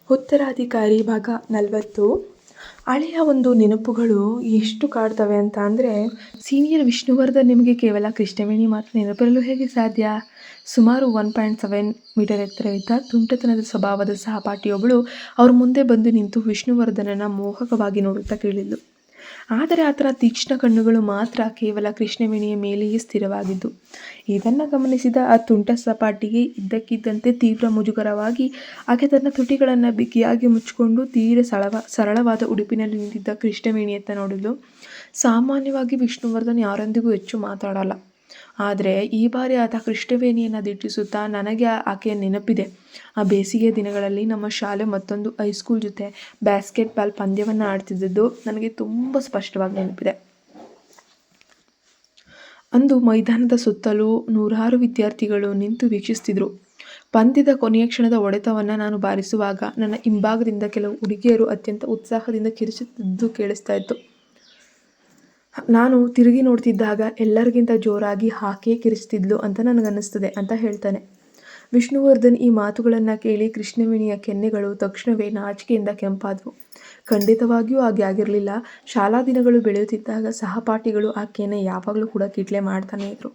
ಉತ್ತರಾಧಿಕಾರಿ ಭಾಗ 40. ಹಳೆಯ ಒಂದು ನೆನಪುಗಳು ಎಷ್ಟು ಕಾಡ್ತವೆ ಅಂತ ಅಂದರೆ, ಸೀನಿಯರ್ ವಿಷ್ಣುವರ್ಧನ್ ನಿಮಗೆ ಕೇವಲ ಕೃಷ್ಣವೇಣಿ ಮಾತ್ರ ನೆನಪಿರಲು ಹೇಗೆ ಸಾಧ್ಯ? ಸುಮಾರು 1.7 ಮೀಟರ್ ಎತ್ತರವಿದ್ದ ತುಂಟತನದ ಸ್ವಭಾವದ ಸಹಪಾಠಿಯೊಬ್ಬಳು ಅವ್ರ ಮುಂದೆ ಬಂದು ನಿಂತು ವಿಷ್ಣುವರ್ಧನನ ಮೋಹಕವಾಗಿ ನೋಡುತ್ತಾ ಕೇಳಿದ್ಲು. ಆದರೆ ಆತನ ತೀಕ್ಷ್ಣ ಕಣ್ಣುಗಳು ಮಾತ್ರ ಕೇವಲ ಕೃಷ್ಣವೇಣಿಯ ಮೇಲೆಯೇ ಸ್ಥಿರವಾಗಿದ್ದು. ಇದನ್ನು ಗಮನಿಸಿದ ಆ ತುಂಟ ಸಪಾಟಿಗೆ ಇದ್ದಕ್ಕಿದ್ದಂತೆ ತೀವ್ರ ಮುಜುಗರವಾಗಿ ಆಕೆ ತನ್ನ ತುಟಿಗಳನ್ನು ಬಿಗಿಯಾಗಿ ಮುಚ್ಚಿಕೊಂಡು ತೀರ ಸರಳವಾದ ಉಡುಪಿನಲ್ಲಿ ನಿಂತಿದ್ದ ಕೃಷ್ಣವೇಣಿಯತ್ತ ನೋಡಿದ್ಲು. ಸಾಮಾನ್ಯವಾಗಿ ವಿಷ್ಣುವರ್ಧನ್ ಯಾರೊಂದಿಗೂ ಹೆಚ್ಚು ಮಾತಾಡಲ್ಲ, ಆದರೆ ಈ ಬಾರಿ ಆತ ಕೃಷ್ಣವೇಣಿಯನ್ನು ದಿಟ್ಟಿಸುತ್ತಾ, ನನಗೆ ಆಕೆಯ ನೆನಪಿದೆ. ಆ ಬೇಸಿಗೆ ದಿನಗಳಲ್ಲಿ ನಮ್ಮ ಶಾಲೆ ಮತ್ತೊಂದು ಹೈಸ್ಕೂಲ್ ಜೊತೆ ಬ್ಯಾಸ್ಕೆಟ್ಬಾಲ್ ಪಂದ್ಯವನ್ನು ಆಡ್ತಿದ್ದದ್ದು ನನಗೆ ತುಂಬ ಸ್ಪಷ್ಟವಾಗಿ ನೆನಪಿದೆ. ಅಂದು ಮೈದಾನದ ಸುತ್ತಲೂ ನೂರಾರು ವಿದ್ಯಾರ್ಥಿಗಳು ನಿಂತು ವೀಕ್ಷಿಸ್ತಿದ್ರು. ಪಂದ್ಯದ ಕೊನೆಯ ಕ್ಷಣದ ಹೊಡೆತವನ್ನು ನಾನು ಬಾರಿಸುವಾಗ ನನ್ನ ಹಿಂಭಾಗದಿಂದ ಕೆಲವು ಹುಡುಗಿಯರು ಅತ್ಯಂತ ಉತ್ಸಾಹದಿಂದ ಕಿರುಚುತ್ತಿದ್ದು ಕೇಳಿಸ್ತಾ ಇತ್ತು. ನಾನು ತಿರುಗಿ ನೋಡ್ತಿದ್ದಾಗ ಎಲ್ಲರಿಗಿಂತ ಜೋರಾಗಿ ಆಕೆ ಕಿರಿಸ್ತಿದ್ಲು ಅಂತ ನನಗನ್ನಿಸ್ತದೆ ಅಂತ ಹೇಳ್ತಾನೆ. ವಿಷ್ಣುವರ್ಧನ್ ಈ ಮಾತುಗಳನ್ನು ಕೇಳಿ ಕೃಷ್ಣವೇಣಿಯ ಕೆನ್ನೆಗಳು ತಕ್ಷಣವೇ ನಾಚಿಕೆಯಿಂದ ಕೆಂಪಾದವು. ಖಂಡಿತವಾಗಿಯೂ ಹಾಗೆ ಆಗಿರಲಿಲ್ಲ. ಶಾಲಾ ದಿನಗಳು ಬೆಳೆಯುತ್ತಿದ್ದಾಗ ಸಹಪಾಠಿಗಳು ಆಕೆಯನ್ನು ಯಾವಾಗಲೂ ಕೂಡ ಕಿಟ್ಲೆ ಮಾಡ್ತಾನೆ ಇದ್ರು.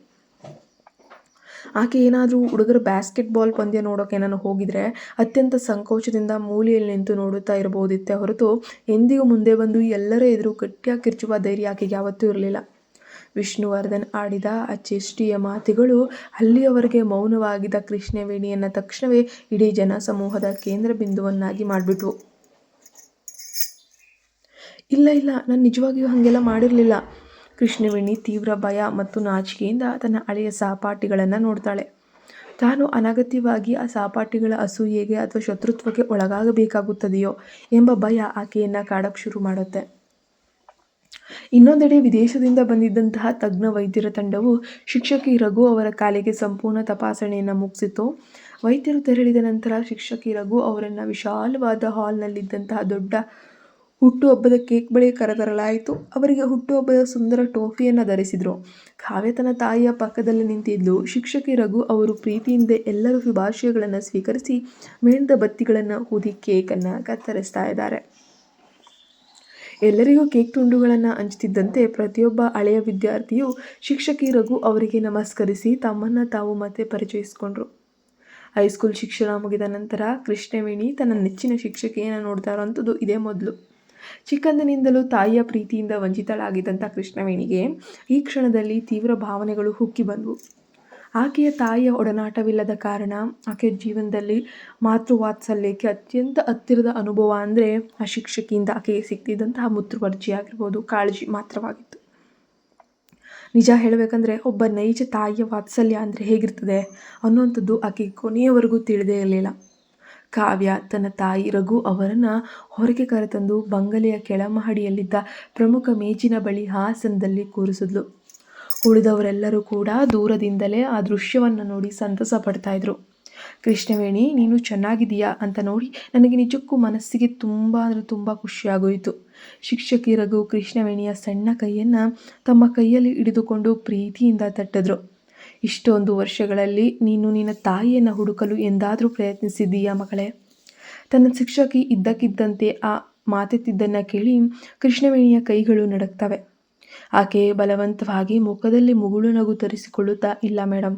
ಆಕೆ ಏನಾದರೂ ಹುಡುಗರ ಬ್ಯಾಸ್ಕೆಟ್ಬಾಲ್ ಪಂದ್ಯ ನೋಡೋಕೆ ನಾನು ಹೋಗಿದ್ರೆ ಅತ್ಯಂತ ಸಂಕೋಚದಿಂದ ಮೂಲೆಯಲ್ಲಿ ನಿಂತು ನೋಡುತ್ತಾ ಇರಬಹುದಿತ್ತೆ ಹೊರತು ಎಂದಿಗೂ ಮುಂದೆ ಬಂದು ಎಲ್ಲರ ಎದುರು ಗಟ್ಟಿಯಾಗಿ ಕಿರ್ಚುವ ಧೈರ್ಯ ಆಕೆಗೆ ಯಾವತ್ತೂ ಇರಲಿಲ್ಲ. ವಿಷ್ಣುವರ್ಧನ್ ಆಡಿದ ಆ ಚೇಷ್ಟೆಯ ಮಾತುಗಳು ಅಲ್ಲಿಯವರೆಗೆ ಮೌನವಾಗಿದ್ದ ಕೃಷ್ಣವೇಣಿಯನ್ನು ತಕ್ಷಣವೇ ಇಡೀ ಜನಸಮೂಹದ ಕೇಂದ್ರ ಬಿಂದುವನ್ನಾಗಿ ಮಾಡಿಬಿಟ್ವು. ಇಲ್ಲ, ನಾನು ನಿಜವಾಗಿಯೂ ಹಾಗೆಲ್ಲ ಮಾಡಿರಲಿಲ್ಲ. ಕೃಷ್ಣವೇಣಿ ತೀವ್ರ ಭಯ ಮತ್ತು ನಾಚಿಕೆಯಿಂದ ತನ್ನ ಹಳೆಯ ಸಹಪಾಠಿಗಳನ್ನು ನೋಡ್ತಾಳೆ. ತಾನು ಅನಗತ್ಯವಾಗಿ ಆ ಸಹಪಾಠಿಗಳ ಅಸೂಯೆಗೆ ಅಥವಾ ಶತ್ರುತ್ವಕ್ಕೆ ಒಳಗಾಗಬೇಕಾಗುತ್ತದೆಯೋ ಎಂಬ ಭಯ ಆಕೆಯನ್ನು ಕಾಡಕ್ಕೆ ಶುರು ಮಾಡುತ್ತೆ. ಇನ್ನೊಂದೆಡೆ ವಿದೇಶದಿಂದ ಬಂದಿದ್ದಂತಹ ತಜ್ಞ ವೈದ್ಯರ ತಂಡವು ಶಿಕ್ಷಕಿ ರಘು ಅವರ ಕಾಲಿಗೆ ಸಂಪೂರ್ಣ ತಪಾಸಣೆಯನ್ನು ಮುಗಿಸಿತು. ವೈದ್ಯರು ತೆರಳಿದ ನಂತರ ಶಿಕ್ಷಕಿ ರಘು ಅವರನ್ನು ವಿಶಾಲವಾದ ಹಾಲ್ನಲ್ಲಿದ್ದಂತಹ ದೊಡ್ಡ ಹುಟ್ಟುಹಬ್ಬದ ಕೇಕ್ ಬಳಿ ಕರೆತರಲಾಯಿತು. ಅವರಿಗೆ ಹುಟ್ಟುಹಬ್ಬದ ಸುಂದರ ಟೋಫಿಯನ್ನು ಧರಿಸಿದ್ರು. ಕಾವ್ಯ ತನ್ನ ತಾಯಿಯ ಪಕ್ಕದಲ್ಲಿ ನಿಂತಿದ್ಲು. ಶಿಕ್ಷಕಿ ರಘು ಅವರು ಪ್ರೀತಿಯಿಂದ ಎಲ್ಲರ ಶುಭಾಶಯಗಳನ್ನು ಸ್ವೀಕರಿಸಿ ಮೇಣದ ಬತ್ತಿಗಳನ್ನು ಊದಿ ಕೇಕನ್ನು ಕತ್ತರಿಸ್ತಾ ಇದ್ದಾರೆ. ಎಲ್ಲರಿಗೂ ಕೇಕ್ ತುಂಡುಗಳನ್ನು ಹಂಚುತ್ತಿದ್ದಂತೆ ಪ್ರತಿಯೊಬ್ಬ ಹಳೆಯ ವಿದ್ಯಾರ್ಥಿಯು ಶಿಕ್ಷಕಿ ರಘು ಅವರಿಗೆ ನಮಸ್ಕರಿಸಿ ತಮ್ಮನ್ನು ತಾವು ಮತ್ತೆ ಪರಿಚಯಿಸಿಕೊಂಡ್ರು. ಹೈಸ್ಕೂಲ್ ಶಿಕ್ಷಣ ಮುಗಿದ ನಂತರ ಕೃಷ್ಣವೇಣಿ ತನ್ನ ನೆಚ್ಚಿನ ಶಿಕ್ಷಕಿಯನ್ನು ನೋಡ್ತಾ ಇರೋಂಥದ್ದು ಇದೇ ಮೊದಲು. ಚಿಕ್ಕಂದಿನಿಂದಲೂ ತಾಯಿಯ ಪ್ರೀತಿಯಿಂದ ವಂಚಿತಳಾಗಿದ್ದಂಥ ಕೃಷ್ಣವೇಣಿಗೆ ಈ ಕ್ಷಣದಲ್ಲಿ ತೀವ್ರ ಭಾವನೆಗಳು ಹುಕ್ಕಿ ಬಂದವು. ಆಕೆಯ ತಾಯಿಯ ಒಡನಾಟವಿಲ್ಲದ ಕಾರಣ ಆಕೆಯ ಜೀವನದಲ್ಲಿ ಮಾತೃವಾತ್ಸಲ್ಯಕ್ಕೆ ಅತ್ಯಂತ ಹತ್ತಿರದ ಅನುಭವ ಅಂದರೆ ಆ ಶಿಕ್ಷಕಿಯಿಂದ ಆಕೆಗೆ ಸಿಗ್ತಿದ್ದಂತಹ ಮುತುವರ್ಜಿಯಾಗಿರ್ಬೋದು, ಕಾಳಜಿ ಮಾತ್ರವಾಗಿತ್ತು. ನಿಜ ಹೇಳಬೇಕಂದ್ರೆ ಒಬ್ಬ ನೈಜ ತಾಯಿಯ ವಾತ್ಸಲ್ಯ ಅಂದರೆ ಹೇಗಿರ್ತದೆ ಅನ್ನುವಂಥದ್ದು ಆಕೆಗೆ ಕೊನೆಯವರೆಗೂ ತಿಳಿದೇ ಇರಲಿಲ್ಲ. ಕಾವ್ಯ ತನ್ನ ತಾಯಿ ರಘು ಅವರನ್ನು ಹೊರಗೆ ಕರೆತಂದು ಬಂಗಲೆಯ ಕೆಳಮಹಡಿಯಲ್ಲಿದ್ದ ಪ್ರಮುಖ ಮೇಜಿನ ಬಳಿ ಆಸನದಲ್ಲಿ ಕೂರಿಸಿದ್ಲು. ಉಳಿದವರೆಲ್ಲರೂ ಕೂಡ ದೂರದಿಂದಲೇ ಆ ದೃಶ್ಯವನ್ನು ನೋಡಿ ಸಂತಸ ಪಡ್ತಾ ಇದ್ರು. ಕೃಷ್ಣವೇಣಿ, ನೀನು ಚೆನ್ನಾಗಿದೆಯಾ ಅಂತ ನೋಡಿ ನನಗೆ ನಿಜಕ್ಕೂ ಮನಸ್ಸಿಗೆ ತುಂಬ ಅಂದರೆ ತುಂಬ ಖುಷಿಯಾಗೋಯಿತು. ಶಿಕ್ಷಕಿ ರಘು ಕೃಷ್ಣವೇಣಿಯ ಸಣ್ಣ ಕೈಯನ್ನು ತಮ್ಮ ಕೈಯಲ್ಲಿ ಹಿಡಿದುಕೊಂಡು ಪ್ರೀತಿಯಿಂದ ತಟ್ಟಿದ್ರು. ಇಷ್ಟೊಂದು ವರ್ಷಗಳಲ್ಲಿ ನೀನು ನಿನ್ನ ತಾಯಿಯನ್ನು ಹುಡುಕಲು ಎಂದಾದರೂ ಪ್ರಯತ್ನಿಸಿದ್ದೀಯಾ ಮಗಳೇ? ತನ್ನ ಶಿಕ್ಷಕಿ ಇದ್ದಕ್ಕಿದ್ದಂತೆ ಆ ಮಾತೆತ್ತಿದ್ದನ್ನು ಕೇಳಿ ಕೃಷ್ಣವೇಣಿಯ ಕೈಗಳು ನಡುಗ್ತವೆ. ಆಕೆ ಬಲವಂತವಾಗಿ ಮುಖದಲ್ಲಿ ಮುಗುಳು ನಗು ತರಿಸಿಕೊಳ್ಳುತ್ತಾ, ಇಲ್ಲ ಮೇಡಮ್,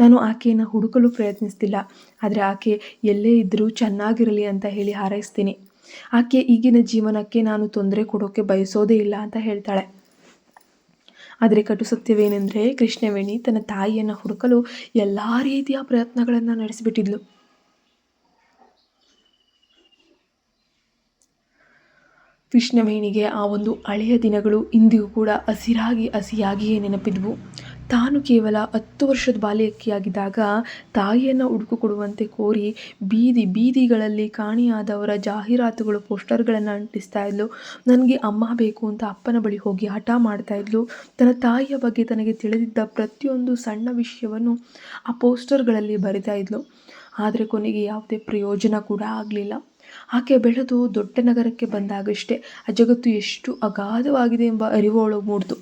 ನಾನು ಆಕೆಯನ್ನು ಹುಡುಕಲು ಪ್ರಯತ್ನಿಸ್ತಿಲ್ಲ. ಆದರೆ ಆಕೆ ಎಲ್ಲೇ ಇದ್ದರೂ ಚೆನ್ನಾಗಿರಲಿ ಅಂತ ಹೇಳಿ ಹಾರೈಸ್ತೀನಿ. ಆಕೆ ಈಗಿನ ಜೀವನಕ್ಕೆ ನಾನು ತೊಂದರೆ ಕೊಡೋಕ್ಕೆ ಬಯಸೋದೇ ಇಲ್ಲ ಅಂತ ಹೇಳ್ತಾಳೆ. ಆದರೆ ಕಟು ಸತ್ಯವೇನೆಂದರೆ ಕೃಷ್ಣವೇಣಿ ತನ್ನ ತಾಯಿಯನ್ನು ಹುಡುಕಲು ಎಲ್ಲ ರೀತಿಯ ಪ್ರಯತ್ನಗಳನ್ನು ನಡೆಸಿಬಿಟ್ಟಿದ್ಲು. ಕೃಷ್ಣವೇಣಿಗೆ ಆ ಒಂದು ಹಳೆಯ ದಿನಗಳು ಇಂದಿಗೂ ಕೂಡ ಹಸಿಯಾಗಿಯೇ ನೆನಪಿದ್ವು. ತಾನು ಕೇವಲ 10 ವರ್ಷದ ಬಾಲಕಿಯಾಗಿದ್ದಾಗ ತಾಯಿಯನ್ನು ಹುಡುಕಿಕೊಡುವಂತೆ ಕೋರಿ ಬೀದಿಗಳಲ್ಲಿ ಕಾಣೆಯಾದವರ ಜಾಹೀರಾತುಗಳು ಪೋಸ್ಟರ್ಗಳನ್ನು ಅಂಟಿಸ್ತಾ ಇದ್ಲು. ನನಗೆ ಅಮ್ಮ ಬೇಕು ಅಂತ ಅಪ್ಪನ ಬಳಿ ಹೋಗಿ ಹಠ ಮಾಡ್ತಾ ಇದ್ಲು. ತನ್ನ ತಾಯಿಯ ಬಗ್ಗೆ ತನಗೆ ತಿಳಿದಿದ್ದ ಪ್ರತಿಯೊಂದು ಸಣ್ಣ ವಿಷಯವನ್ನು ಆ ಪೋಸ್ಟರ್ಗಳಲ್ಲಿ ಬರಿತಾ ಇದ್ಲು. ಆದರೆ ಕೊನೆಗೆ ಯಾವುದೇ ಪ್ರಯೋಜನ ಕೂಡ ಆಗಲಿಲ್ಲ. ಆಕೆ ಬೆಳೆದು ದೊಡ್ಡ ನಗರಕ್ಕೆ ಬಂದಾಗಷ್ಟೇ ಆ ಜಗತ್ತು ಎಷ್ಟು ಅಗಾಧವಾಗಿದೆ ಎಂಬ ಅರಿವು ಒಳಗೆ ಮೂಡಿತು.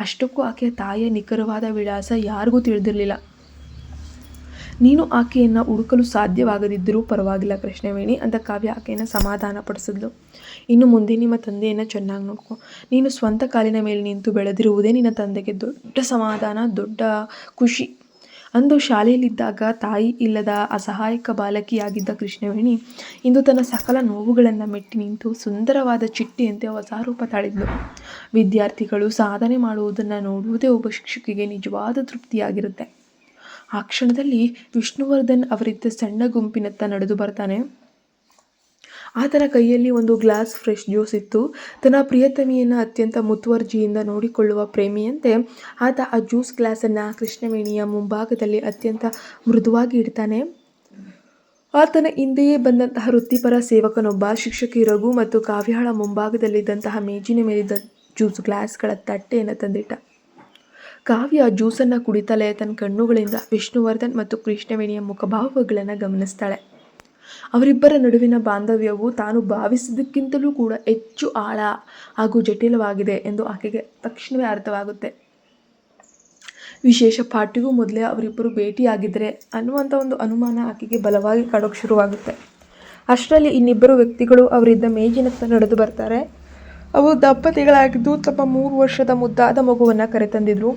ಅಷ್ಟಕ್ಕೂ ಆಕೆಯ ತಾಯಿಯ ನಿಖರವಾದ ವಿಳಾಸ ಯಾರಿಗೂ ತಿಳಿದಿರಲಿಲ್ಲ. ನೀನು ಆಕೆಯನ್ನು ಹುಡುಕಲು ಸಾಧ್ಯವಾಗದಿದ್ದರೂ ಪರವಾಗಿಲ್ಲ ಕೃಷ್ಣವೇಣಿ ಅಂತ ಕಾವ್ಯ ಆಕೆಯನ್ನು ಸಮಾಧಾನ ಪಡಿಸಿದ್ಲು. ಇನ್ನು ಮುಂದೆ ನಿಮ್ಮ ತಂದೆಯನ್ನು ಚೆನ್ನಾಗಿ ನೋಡ್ಕೊ. ನೀನು ಸ್ವಂತ ಕಾಲಿನ ಮೇಲೆ ನಿಂತು ಬೆಳೆದಿರುವುದೇ ನಿನ್ನ ತಂದೆಗೆ ದೊಡ್ಡ ಸಮಾಧಾನ, ದೊಡ್ಡ ಖುಷಿ. ಅಂದು ಶಾಲೆಯಲ್ಲಿದ್ದಾಗ ತಾಯಿ ಇಲ್ಲದ ಅಸಹಾಯಕ ಬಾಲಕಿಯಾಗಿದ್ದ ಕೃಷ್ಣವೇಣಿ ಇಂದು ತನ್ನ ಸಕಲ ನೋವುಗಳನ್ನು ಮೆಟ್ಟಿ ನಿಂತು ಸುಂದರವಾದ ಚಿಟ್ಟೆಯಂತೆ ಹೊಸ ರೂಪ ತಾಳಿದ್ಲು. ವಿದ್ಯಾರ್ಥಿಗಳು ಸಾಧನೆ ಮಾಡುವುದನ್ನು ನೋಡುವುದೇ ಒಬ್ಬ ಶಿಕ್ಷಕಿಗೆ ನಿಜವಾದ ತೃಪ್ತಿಯಾಗಿರುತ್ತೆ. ಆ ಕ್ಷಣದಲ್ಲಿ ವಿಷ್ಣುವರ್ಧನ್ ಅವರಿದ್ದ ಸಣ್ಣ ಗುಂಪಿನತ್ತ ನಡೆದು ಬರ್ತಾನೆ. ಆತನ ಕೈಯಲ್ಲಿ ಒಂದು ಗ್ಲಾಸ್ ಫ್ರೆಶ್ ಜ್ಯೂಸ್ ಇತ್ತು. ತನ್ನ ಪ್ರಿಯತಮಿಯನ್ನು ಅತ್ಯಂತ ಮುತುವರ್ಜಿಯಿಂದ ನೋಡಿಕೊಳ್ಳುವ ಪ್ರೇಮಿಯಂತೆ ಆತ ಆ ಜ್ಯೂಸ್ ಗ್ಲಾಸನ್ನು ಕೃಷ್ಣವೇಣಿಯ ಮುಂಭಾಗದಲ್ಲಿ ಅತ್ಯಂತ ಮೃದುವಾಗಿ ಇಡ್ತಾನೆ. ಆತನ ಹಿಂದೆಯೇ ಬಂದಂತಹ ವೃತ್ತಿಪರ ಸೇವಕನೊಬ್ಬ ಶಿಕ್ಷಕಿ ರಘು ಮತ್ತು ಕಾವ್ಯಾಳ ಮುಂಭಾಗದಲ್ಲಿದ್ದಂತಹ ಮೇಜಿನ ಮೇಲಿದ್ದ ಜ್ಯೂಸ್ ಗ್ಲಾಸ್ಗಳ ತಟ್ಟೆಯನ್ನು ತಂದಿಟ್ಟ. ಕಾವ್ಯ ಜ್ಯೂಸನ್ನು ಕುಡಿತಲೇ ತನ್ನ ಕಣ್ಣುಗಳಿಂದ ವಿಷ್ಣುವರ್ಧನ್ ಮತ್ತು ಕೃಷ್ಣವೇಣಿಯ ಮುಖಭಾವಗಳನ್ನು ಗಮನಿಸ್ತಾಳೆ. ಅವರಿಬ್ಬರ ನಡುವಿನ ಬಾಂಧವ್ಯವು ತಾನು ಭಾವಿಸಿದ್ದಕ್ಕಿಂತಲೂ ಕೂಡ ಹೆಚ್ಚು ಆಳ ಹಾಗೂ ಜಟಿಲವಾಗಿದೆ ಎಂದು ಆಕೆಗೆ ತಕ್ಷಣವೇ ಅರ್ಥವಾಗುತ್ತೆ. ವಿಶೇಷ ಪಾರ್ಟಿಗೂ ಮೊದಲೇ ಅವರಿಬ್ಬರು ಭೇಟಿಯಾಗಿದ್ದರೆ ಅನ್ನುವಂಥ ಒಂದು ಅನುಮಾನ ಆಕೆಗೆ ಬಲವಾಗಿ ಕಾಡೋಕ್ಕೆ ಶುರುವಾಗುತ್ತೆ. ಅಷ್ಟರಲ್ಲಿ ಇನ್ನಿಬ್ಬರು ವ್ಯಕ್ತಿಗಳು ಅವರಿದ್ದ ಮೇಜಿನತ್ತ ನಡೆದು ಬರ್ತಾರೆ. ಅವು ದಂಪತಿಗಳಾಗಿದ್ದು ತಮ್ಮ 3 ವರ್ಷದ ಮುದ್ದಾದ ಮಗುವನ್ನು ಕರೆತಂದಿದ್ರು.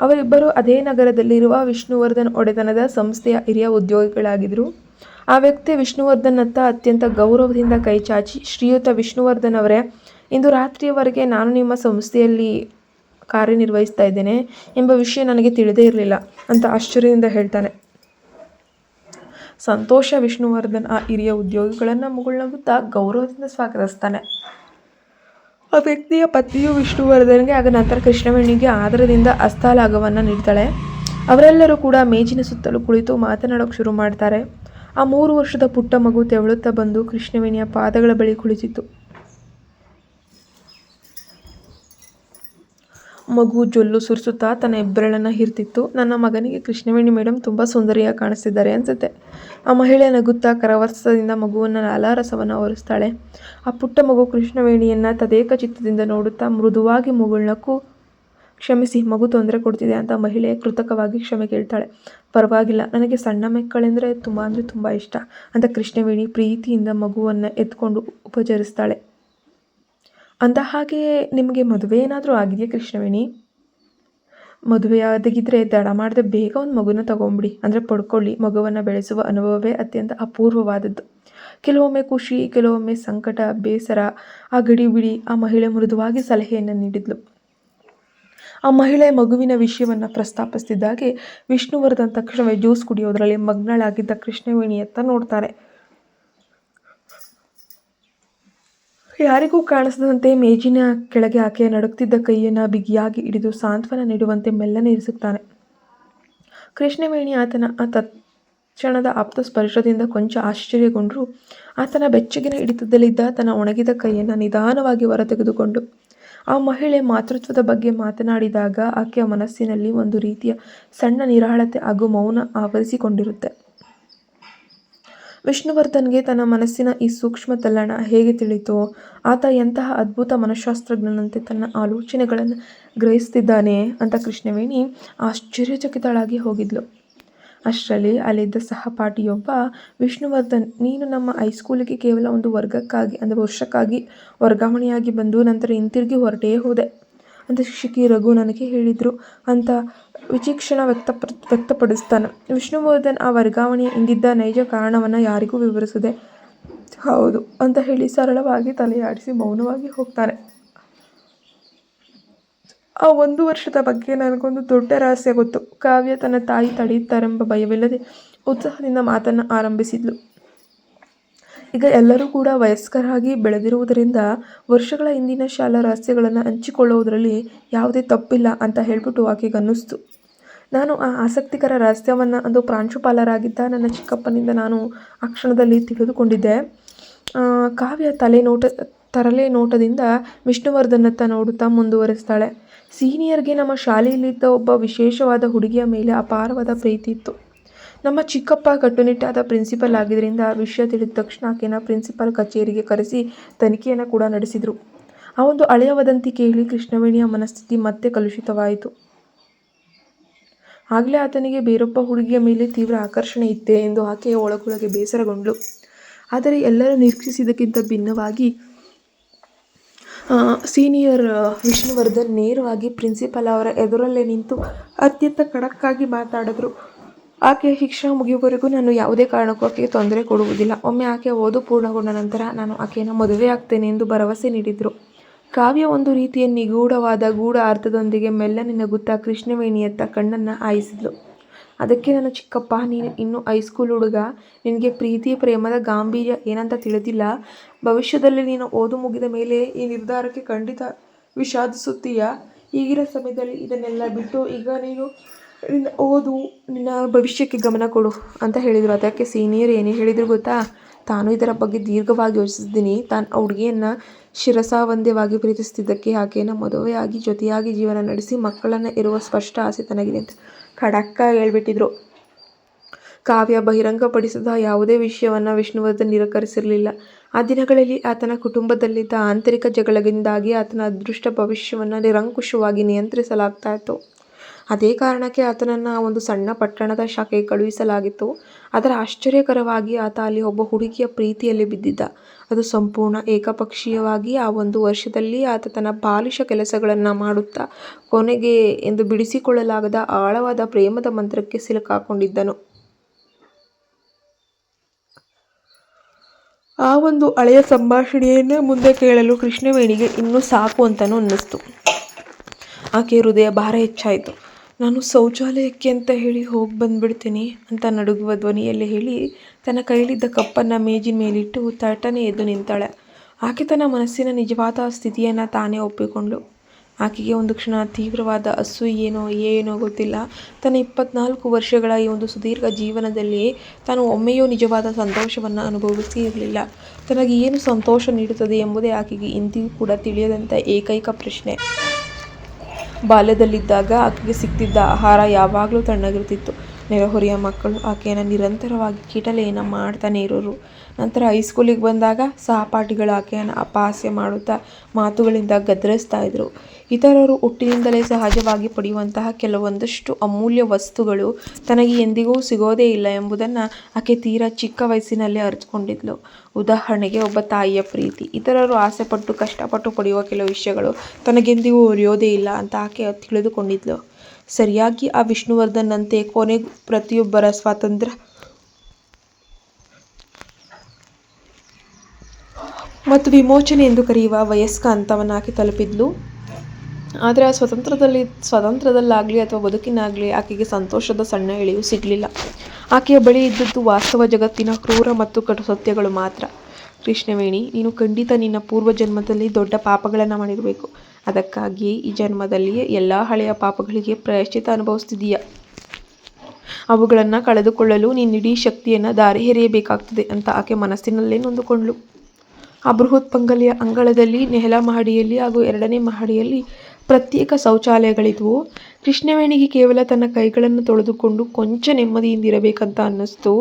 ಅವರಿಬ್ಬರು ಅದೇ ನಗರದಲ್ಲಿರುವ ವಿಷ್ಣುವರ್ಧನ್ ಒಡೆತನದ ಸಂಸ್ಥೆಯ ಹಿರಿಯ ಉದ್ಯೋಗಿಗಳಾಗಿದ್ದರು. ಆ ವ್ಯಕ್ತಿ ವಿಷ್ಣುವರ್ಧನ್ನತ್ತ ಅತ್ಯಂತ ಗೌರವದಿಂದ ಕೈಚಾಚಿ, ಶ್ರೀಯುತ ವಿಷ್ಣುವರ್ಧನ್ ಅವರೇ, ಇಂದು ರಾತ್ರಿಯವರೆಗೆ ನಾನು ನಿಮ್ಮ ಸಂಸ್ಥೆಯಲ್ಲಿ ಕಾರ್ಯನಿರ್ವಹಿಸ್ತಾ ಇದ್ದೇನೆ ಎಂಬ ವಿಷಯ ನನಗೆ ತಿಳಿದೇ ಇರಲಿಲ್ಲ ಅಂತ ಆಶ್ಚರ್ಯದಿಂದ ಹೇಳ್ತಾನೆ. ಸಂತೋಷ ವಿಷ್ಣುವರ್ಧನ್ ಆ ಹಿರಿಯ ಉದ್ಯೋಗಿಗಳನ್ನು ಮುಗುಳ್ನಗುತ್ತಾ ಗೌರವದಿಂದ ಸ್ವಾಗತಿಸ್ತಾನೆ. ಆ ವ್ಯಕ್ತಿಯ ಪತ್ನಿಯು ವಿಷ್ಣುವರ್ಧನ್ಗೆ ಆಗ ನಂತರ ಕೃಷ್ಣವೇಣಿಗೆ ಆದರದಿಂದ ಹಸ್ತಲಾಘವನ್ನು ನೀಡ್ತಾಳೆ. ಅವರೆಲ್ಲರೂ ಕೂಡ ಮೇಜಿನ ಸುತ್ತಲೂ ಕುಳಿತು ಮಾತನಾಡೋಕೆ ಶುರು ಮಾಡ್ತಾರೆ. ಆ 3 ವರ್ಷದ ಪುಟ್ಟ ಮಗು ತೆವಳುತ್ತಾ ಬಂದು ಕೃಷ್ಣವೇಣಿಯ ಪಾದಗಳ ಬಳಿ ಕುಳಿತಿತ್ತು. ಮಗು ಜೊಲ್ಲು ಸುರಿಸುತ್ತಾ ತನ್ನ ಹೆಬ್ಬೆರಳನ್ನು ಹಿರ್ತಿತ್ತು. ನನ್ನ ಮಗನಿಗೆ ಕೃಷ್ಣವೇಣಿ ಮೇಡಮ್ ತುಂಬ ಸುಂದರಿಯಾಗಿ ಕಾಣಿಸ್ತಿದ್ದಾರೆ ಅನಿಸುತ್ತೆ. ಆ ಮಹಿಳೆ ನಗುತ್ತಾ ಕರವಸ್ತ್ರದಿಂದ ಮಗುವನ್ನು ಲಾಲಾರಸವನ್ನು ಒರೆಸ್ತಾಳೆ. ಆ ಪುಟ್ಟ ಮಗು ಕೃಷ್ಣವೇಣಿಯನ್ನು ತದೇಕ ಚಿತ್ತದಿಂದ ನೋಡುತ್ತಾ ಮೃದುವಾಗಿ ಮುಗುಳ್ನಕ್ಕು. ಕ್ಷಮಿಸಿ, ಮಗು ತೊಂದರೆ ಕೊಡ್ತಿದೆ ಅಂತ ಮಹಿಳೆ ಕೃತಕವಾಗಿ ಕ್ಷಮೆ ಕೇಳ್ತಾಳೆ. ಪರವಾಗಿಲ್ಲ, ನನಗೆ ಸಣ್ಣ ಮಕ್ಕಳೆಂದರೆ ತುಂಬ ಇಷ್ಟ ಅಂತ ಕೃಷ್ಣವೇಣಿ ಪ್ರೀತಿಯಿಂದ ಮಗುವನ್ನು ಎತ್ಕೊಂಡು ಉಪಚರಿಸ್ತಾಳೆ. ಅಂದ ಹಾಗೆ ನಿಮಗೆ ಮದುವೆ ಏನಾದರೂ ಆಗಿದೆಯಾ ಕೃಷ್ಣವೇಣಿ? ಮದುವೆಯಾದಾಗಿದ್ದರೆ ತಡ ಮಾಡದೆ ಬೇಗ ಒಂದು ಮಗುನ ತಗೊಂಬಿಡಿ, ಅಂದರೆ ಪಡ್ಕೊಳ್ಳಿ. ಮಗುವನ್ನು ಬೆಳೆಸುವ ಅನುಭವವೇ ಅತ್ಯಂತ ಅಪೂರ್ವವಾದದ್ದು. ಕೆಲವೊಮ್ಮೆ ಖುಷಿ, ಕೆಲವೊಮ್ಮೆ ಸಂಕಟ, ಬೇಸರ, ಆ ಗಡಿಬಿಡಿ. ಆ ಮಹಿಳೆ ಮೃದುವಾಗಿ ಸಲಹೆಯನ್ನು ನೀಡಿದ್ಲು. ಆ ಮಹಿಳೆ ಮಗುವಿನ ವಿಷಯವನ್ನು ಪ್ರಸ್ತಾಪಿಸ್ತಿದ್ದಾಗೆ ವಿಷ್ಣುವರ್ಧನ್ ತಕ್ಷಣವೇ ಜ್ಯೂಸ್ ಕುಡಿಯೋದ್ರಲ್ಲಿ ಮಗ್ನಳಾಗಿದ್ದ ಕೃಷ್ಣವೇಣಿಯತ್ತ ನೋಡ್ತಾರೆ. ಯಾರಿಗೂ ಕಾಣಿಸದಂತೆ ಮೇಜಿನ ಕೆಳಗೆ ಆಕೆಯ ನಡುಕ್ತಿದ್ದ ಕೈಯನ್ನು ಬಿಗಿಯಾಗಿ ಹಿಡಿದು ಸಾಂತ್ವನ ನೀಡುವಂತೆ ಮೆಲ್ಲನೆ ಇರಿಸುತ್ತಾನೆ. ಕೃಷ್ಣವೇಣಿ ಆತನ ಆ ತಕ್ಷಣದ ಆಪ್ತ ಸ್ಪರ್ಶದಿಂದ ಕೊಂಚ ಆಶ್ಚರ್ಯಗೊಂಡರೂ ಆತನ ಬೆಚ್ಚಗಿನ ಹಿಡಿತದಲ್ಲಿದ್ದ ತನ್ನ ಒಣಗಿದ ಕೈಯನ್ನು ನಿಧಾನವಾಗಿ ಹೊರತೆಗೆದುಕೊಂಡು ಆ ಮಹಿಳೆ ಮಾತೃತ್ವದ ಬಗ್ಗೆ ಮಾತನಾಡಿದಾಗ ಆಕೆಯ ಮನಸ್ಸಿನಲ್ಲಿ ಒಂದು ರೀತಿಯ ಸಣ್ಣ ನಿರಾಳತೆ ಹಾಗೂ ಮೌನ ಆವರಿಸಿಕೊಂಡಿರುತ್ತೆ. ವಿಷ್ಣುವರ್ಧನ್ಗೆ ತನ್ನ ಮನಸ್ಸಿನ ಈ ಸೂಕ್ಷ್ಮ ತಲ್ಲಣ ಹೇಗೆ ತಿಳಿತೋ, ಆತ ಎಂತಹ ಅದ್ಭುತ ಮನಃಶಾಸ್ತ್ರಜ್ಞನಂತೆ ತನ್ನ ಆಲೋಚನೆಗಳನ್ನು ಗ್ರಹಿಸ್ತಿದ್ದಾನೆ ಅಂತ ಕೃಷ್ಣವೇಣಿ ಆಶ್ಚರ್ಯಚಕಿತಳಾಗಿ ಹೋಗಿದ್ಲು. ಅಷ್ಟರಲ್ಲಿ ಅಲ್ಲಿದ್ದ ಸಹಪಾಠಿಯೊಬ್ಬ, ವಿಷ್ಣುವರ್ಧನ್, ನೀನು ನಮ್ಮ ಹೈಸ್ಕೂಲಿಗೆ ಕೇವಲ ಒಂದು ವರ್ಷಕ್ಕಾಗಿ ವರ್ಗಾವಣೆಯಾಗಿ ಬಂದು ನಂತರ ಹಿಂತಿರುಗಿ ಹೊರಟೇ ಹೋದೆ ಅಂತ ಶಿಕ್ಷಕಿ ರಘು ನನಗೆ ಹೇಳಿದರು ಅಂತ ವಿಚಕ್ಷಣ ವ್ಯಕ್ತಪಡಿಸ್ತಾನೆ. ವಿಷ್ಣುವರ್ಧನ್ ಆ ವರ್ಗಾವಣೆಯ ಹಿಂದಿದ್ದ ನೈಜ ಕಾರಣವನ್ನು ಯಾರಿಗೂ ವಿವರಿಸದೆ ಹೌದು ಅಂತ ಹೇಳಿ ಸರಳವಾಗಿ ತಲೆಯಾಡಿಸಿ ಮೌನವಾಗಿ ಹೋಗ್ತಾನೆ. ಆ 1 ವರ್ಷದ ಬಗ್ಗೆ ನನಗೊಂದು ದೊಡ್ಡ ರಹಸ್ಯ ಗೊತ್ತು. ಕಾವ್ಯ ತನ್ನ ತಾಯಿ ತಡೆಯುತ್ತಾರೆಂಬ ಭಯವಿಲ್ಲದೆ ಉತ್ಸಾಹದಿಂದ ಮಾತನ್ನು ಆರಂಭಿಸಿದ್ಲು. ಈಗ ಎಲ್ಲರೂ ಕೂಡ ವಯಸ್ಕರಾಗಿ ಬೆಳೆದಿರುವುದರಿಂದ ವರ್ಷಗಳ ಹಿಂದಿನ ಶಾಲಾ ರಹಸ್ಯಗಳನ್ನು ಹಂಚಿಕೊಳ್ಳುವುದರಲ್ಲಿ ಯಾವುದೇ ತಪ್ಪಿಲ್ಲ ಅಂತ ಹೇಳ್ಬಿಟ್ಟು ಆಕೆಗೆ ಅನ್ನಿಸ್ತು. ನಾನು ಆ ಆಸಕ್ತಿಕರ ರಹಸ್ಯವನ್ನು ಅಂದು ಪ್ರಾಂಶುಪಾಲರಾಗಿದ್ದ ನನ್ನ ಚಿಕ್ಕಪ್ಪನಿಂದ ನಾನು ಆ ಕ್ಷಣದಲ್ಲಿ ತಿಳಿದುಕೊಂಡಿದ್ದೆ. ಕಾವ್ಯ ತರಲೆ ನೋಟದಿಂದ ವಿಷ್ಣುವರ್ಧನ್ನತ್ತ ನೋಡುತ್ತಾ ಮುಂದುವರಿಸ್ತಾಳೆ. ಸೀನಿಯರ್ಗೆ ನಮ್ಮ ಶಾಲೆಯಲ್ಲಿದ್ದ ಒಬ್ಬ ವಿಶೇಷವಾದ ಹುಡುಗಿಯ ಮೇಲೆ ಅಪಾರವಾದ ಪ್ರೀತಿ ಇತ್ತು. ನಮ್ಮ ಚಿಕ್ಕಪ್ಪ ಕಟ್ಟುನಿಟ್ಟಾದ ಪ್ರಿನ್ಸಿಪಲ್ ಆಗಿದ್ದರಿಂದ ವಿಷಯ ತಿಳಿದ ತಕ್ಷಣ ಆಕೆನ ಪ್ರಿನ್ಸಿಪಲ್ ಕಚೇರಿಗೆ ಕರೆಸಿ ತನಿಖೆಯನ್ನು ಕೂಡ ನಡೆಸಿದರು. ಆ ಒಂದು ಹಳೆಯ ವದಂತಿ ಕೇಳಿ ಕೃಷ್ಣವೇಣಿಯ ಮನಸ್ಥಿತಿ ಮತ್ತೆ ಕಲುಷಿತವಾಯಿತು. ಆಗಲೇ ಆತನಿಗೆ ಬೇರೊಬ್ಬ ಹುಡುಗಿಯ ಮೇಲೆ ತೀವ್ರ ಆಕರ್ಷಣೆ ಇತ್ತೆ ಎಂದು ಆಕೆಯ ಒಳಗೊಳಗೆ ಬೇಸರಗೊಂಡಳು. ಆದರೆ ಎಲ್ಲರೂ ನಿರೀಕ್ಷಿಸಿದ್ದಕ್ಕಿಂತ ಭಿನ್ನವಾಗಿ ಸೀನಿಯರ್ ವಿಷ್ಣುವರ್ಧನ್ ನೇರವಾಗಿ ಪ್ರಿನ್ಸಿಪಾಲ್ ಅವರ ಎದುರಲ್ಲೇ ನಿಂತು ಅತ್ಯಂತ ಖಡಕ್ಕಾಗಿ ಮಾತಾಡಿದ್ರು. ಆಕೆಯ ಶಿಕ್ಷಣ ಮುಗಿಯುವವರೆಗೂ ನಾನು ಯಾವುದೇ ಕಾರಣಕ್ಕೂ ಆಕೆಗೆ ತೊಂದರೆ ಕೊಡುವುದಿಲ್ಲ. ಒಮ್ಮೆ ಆಕೆಯ ಓದು ಪೂರ್ಣಗೊಂಡ ನಂತರ ನಾನು ಆಕೆಯನ್ನು ಮದುವೆಯಾಗ್ತೇನೆ ಎಂದು ಭರವಸೆ ನೀಡಿದರು. ಕಾವ್ಯ ಒಂದು ರೀತಿಯ ನಿಗೂಢವಾದ ಗೂಢ ಅರ್ಥದೊಂದಿಗೆ ಮೆಲ್ಲನೆ ನಗುತ್ತಾ ಕೃಷ್ಣವೇಣಿಯತ್ತ ಕಣ್ಣನ್ನು ಹಾಯಿಸಿದ್ಲು. ಅದಕ್ಕೆ ನನ್ನ ಚಿಕ್ಕಪ್ಪ, ನೀನು ಇನ್ನೂ ಹೈಸ್ಕೂಲ್ ಹುಡುಗ, ನಿನಗೆ ಪ್ರೀತಿ ಪ್ರೇಮದ ಗಾಂಭೀರ್ಯ ಏನಂತ ತಿಳಿದಿಲ್ಲ. ಭವಿಷ್ಯದಲ್ಲಿ ನೀನು ಓದು ಮುಗಿದ ಮೇಲೆ ಈ ನಿರ್ಧಾರಕ್ಕೆ ಖಂಡಿತ ವಿಷಾದಿಸುತ್ತೀಯ. ಈಗಿನ ಸಮಯದಲ್ಲಿ ಇದನ್ನೆಲ್ಲ ಬಿಟ್ಟು ಈಗ ನೀನು ನಿನ್ನ ಓದು, ನಿನ್ನ ಭವಿಷ್ಯಕ್ಕೆ ಗಮನ ಕೊಡು ಅಂತ ಹೇಳಿದರು. ಅದಕ್ಕೆ ಸೀನಿಯರ್ ಏನೇ ಹೇಳಿದ್ರು ಗೊತ್ತಾ, ತಾನು ಇದರ ಬಗ್ಗೆ ದೀರ್ಘವಾಗಿ ಯೋಚಿಸಿದ್ದೀನಿ. ತಾನು ಆ ಹುಡುಗಿಯನ್ನು ಶಿರಸಾವಂದ್ಯವಾಗಿ ಪ್ರೀತಿಸ್ತಿದ್ದಕ್ಕೆ ಆಕೆಯನ್ನು ಮದುವೆಯಾಗಿ ಜೊತೆಯಾಗಿ ಜೀವನ ನಡೆಸಿ ಮಕ್ಕಳನ್ನು ಇರುವ ಸ್ಪಷ್ಟ ಆಸೆ ತನಗಿದೆ ಅಂತ ಖಡಕ್ಕಾಗಿ ಹೇಳ್ಬಿಟ್ಟಿದ್ರು. ಕಾವ್ಯ ಬಹಿರಂಗಪಡಿಸಿದ ಯಾವುದೇ ವಿಷಯವನ್ನು ವಿಷ್ಣುವರ್ಧನ್ ನಿರಾಕರಿಸಿರಲಿಲ್ಲ. ಆ ದಿನಗಳಲ್ಲಿ ಆತನ ಕುಟುಂಬದಲ್ಲಿದ್ದ ಆಂತರಿಕ ಜಗಳಗಳಿಂದಾಗಿ ಆತನ ಅದೃಷ್ಟ ಭವಿಷ್ಯವನ್ನು ನಿರಂಕುಶವಾಗಿ ನಿಯಂತ್ರಿಸಲಾಗ್ತಾ ಇತ್ತು. ಅದೇ ಕಾರಣಕ್ಕೆ ಆತನನ್ನು ಆ ಒಂದು ಸಣ್ಣ ಪಟ್ಟಣದ ಶಾಖೆಗೆ ಕಳುಹಿಸಲಾಗಿತ್ತು. ಆದರೆ ಆಶ್ಚರ್ಯಕರವಾಗಿ ಆತ ಅಲ್ಲಿ ಒಬ್ಬ ಹುಡುಗಿಯ ಪ್ರೀತಿಯಲ್ಲಿ ಬಿದ್ದಿದ್ದ. ಅದು ಸಂಪೂರ್ಣ ಏಕಪಕ್ಷೀಯವಾಗಿ. ಆ ಒಂದು ವರ್ಷದಲ್ಲಿ ಆತ ತನ್ನ ಬಾಲಿಶ ಕೆಲಸಗಳನ್ನು ಮಾಡುತ್ತಾ ಕೊನೆಗೆ ಎಂದು ಬಿಡಿಸಿಕೊಳ್ಳಲಾಗದ ಆಳವಾದ ಪ್ರೇಮದ ಮಂತ್ರಕ್ಕೆ ಸಿಲುಕಾಕೊಂಡಿದ್ದನು. ಆ ಒಂದು ಹಳೆಯ ಸಂಭಾಷಣೆಯನ್ನೇ ಮುಂದೆ ಕೇಳಲು ಕೃಷ್ಣವೇಣಿಗೆ ಇನ್ನೂ ಸಾಕು ಅಂತಲೂ ಅನ್ನಿಸ್ತು. ಆಕೆ ಹೃದಯ ಭಾರ ಹೆಚ್ಚಾಯಿತು. ನಾನು ಶೌಚಾಲಯಕ್ಕೆ ಅಂತ ಹೇಳಿ ಹೋಗಿ ಬಂದುಬಿಡ್ತೀನಿ ಅಂತ ನಡುಗುವ ಧ್ವನಿಯಲ್ಲಿ ಹೇಳಿ ತನ್ನ ಕೈಲಿದ್ದ ಕಪ್ಪನ್ನು ಮೇಜಿನ ಮೇಲಿಟ್ಟು ತಟನೆ ಎದ್ದು ನಿಂತಾಳೆ. ಆಕೆ ತನ್ನ ಮನಸ್ಸಿನ ನಿಜವಾದ ಸ್ಥಿತಿಯನ್ನು ತಾನೇ ಒಪ್ಪಿಕೊಂಡ್ಳು. ಆಕೆಗೆ ಒಂದು ಕ್ಷಣ ತೀವ್ರವಾದ ಅಸೂಯೆಯೇನೋ ಏನೋ ಗೊತ್ತಿಲ್ಲ. ತನ್ನ 24 ವರ್ಷಗಳ ಈ ಒಂದು ಸುದೀರ್ಘ ಜೀವನದಲ್ಲಿ ತಾನು ಒಮ್ಮೆಯೂ ನಿಜವಾದ ಸಂತೋಷವನ್ನು ಅನುಭವಿಸಿ ಇರಲಿಲ್ಲ. ತನಗೆ ಏನು ಸಂತೋಷ ನೀಡುತ್ತದೆ ಎಂಬುದೇ ಆಕೆಗೆ ಇಂದಿಗೂ ಕೂಡ ತಿಳಿಯದಂಥ ಏಕೈಕ ಪ್ರಶ್ನೆ. ಬಾಲ್ಯದಲ್ಲಿದ್ದಾಗ ಆಕೆಗೆ ಸಿಗ್ತಿದ್ದ ಆಹಾರ ಯಾವಾಗಲೂ ತಣ್ಣಗಿರ್ತಿತ್ತು. ನೆರೆಹೊರೆಯ ಮಕ್ಕಳು ಆಕೆಯನ್ನು ನಿರಂತರವಾಗಿ ಕೀಟಲೆಯನ್ನು ಮಾಡ್ತಾನೆ ಇರೋರು. ನಂತರ ಹೈಸ್ಕೂಲಿಗೆ ಬಂದಾಗ ಸಹಪಾಠಿಗಳು ಆಕೆಯನ್ನು ಅಪಹಾಸ್ಯ ಮಾಡುತ್ತಾ ಮಾತುಗಳಿಂದ ಗದರಿಸ್ತಾ ಇದ್ರು. ಇತರರು ಹುಟ್ಟಿನಿಂದಲೇ ಸಹಜವಾಗಿ ಪಡೆಯುವಂತಹ ಕೆಲವೊಂದಷ್ಟು ಅಮೂಲ್ಯ ವಸ್ತುಗಳು ತನಗೆ ಎಂದಿಗೂ ಸಿಗೋದೇ ಇಲ್ಲ ಎಂಬುದನ್ನು ಆಕೆ ತೀರಾ ಚಿಕ್ಕ ವಯಸ್ಸಿನಲ್ಲೇ ಅರಿತುಕೊಂಡಿದ್ಲು. ಉದಾಹರಣೆಗೆ ಒಬ್ಬ ತಾಯಿಯ ಪ್ರೀತಿ. ಇತರರು ಆಸೆಪಟ್ಟು ಕಷ್ಟಪಟ್ಟು ಪಡೆಯುವ ಕೆಲವು ವಿಷಯಗಳು ತನಗೆಂದಿಗೂ ಒಲಿಯೋದೇ ಇಲ್ಲ ಅಂತ ಆಕೆ ತಿಳಿದುಕೊಂಡಿದ್ಲು. ಸರಿಯಾಗಿ ಆ ವಿಷ್ಣುವರ್ಧನ್ನಂತೆ ಕೊನೆಗೂ ಪ್ರತಿಯೊಬ್ಬರ ಸ್ವಾತಂತ್ರ್ಯ ಮತ್ತು ವಿಮೋಚನೆ ಎಂದು ಕರೆಯುವ ವಯಸ್ಕ ಹಂತವನ್ನು ಆಕೆ ತಲುಪಿದ್ಲು. ಆದರೆ ಆ ಸ್ವತಂತ್ರದಲ್ಲಾಗಲಿ ಅಥವಾ ಬದುಕಿನಾಗಲಿ ಆಕೆಗೆ ಸಂತೋಷದ ಸಣ್ಣ ಎಳೆಯೂ ಸಿಗಲಿಲ್ಲ. ಆಕೆಯ ಬಳಿ ಇದ್ದದ್ದು ವಾಸ್ತವ ಜಗತ್ತಿನ ಕ್ರೂರ ಮತ್ತು ಕಟು ಸತ್ಯಗಳು ಮಾತ್ರ. ಕೃಷ್ಣವೇಣಿ, ನೀನು ಖಂಡಿತ ನಿನ್ನ ಪೂರ್ವ ಜನ್ಮದಲ್ಲಿ ದೊಡ್ಡ ಪಾಪಗಳನ್ನು ಮಾಡಿರಬೇಕು. ಅದಕ್ಕಾಗಿಯೇ ಈ ಜನ್ಮದಲ್ಲಿ ಎಲ್ಲ ಹಳೆಯ ಪಾಪಗಳಿಗೆ ಪ್ರಾಯಶ್ಚಿತ್ತ ಅನುಭವಿಸ್ತಿದೀಯ. ಅವುಗಳನ್ನು ಕಳೆದುಕೊಳ್ಳಲು ನೀನಿಡೀ ಶಕ್ತಿಯನ್ನು ದಾರಿ ಎರೆಯಬೇಕಾಗ್ತದೆ ಅಂತ ಆಕೆ ಮನಸ್ಸಿನಲ್ಲೇ ನೊಂದುಕೊಂಡ್ಳು. ಆ ಬೃಹತ್ ಬಂಗಲೆಯ ಅಂಗಳದಲ್ಲಿ ನೆಲ ಮಹಡಿಯಲ್ಲಿ ಹಾಗೂ 2ನೇ ಮಹಡಿಯಲ್ಲಿ ಪ್ರತ್ಯೇಕ ಶೌಚಾಲಯಗಳಿದ್ವು. ಕೃಷ್ಣವೇಣಿಗೆ ಕೇವಲ ತನ್ನ ಕೈಗಳನ್ನು ತೊಳೆದುಕೊಂಡು ಕೊಂಚ ನೆಮ್ಮದಿಯಿಂದಿರಬೇಕಂತ ಅನ್ನಿಸ್ತು.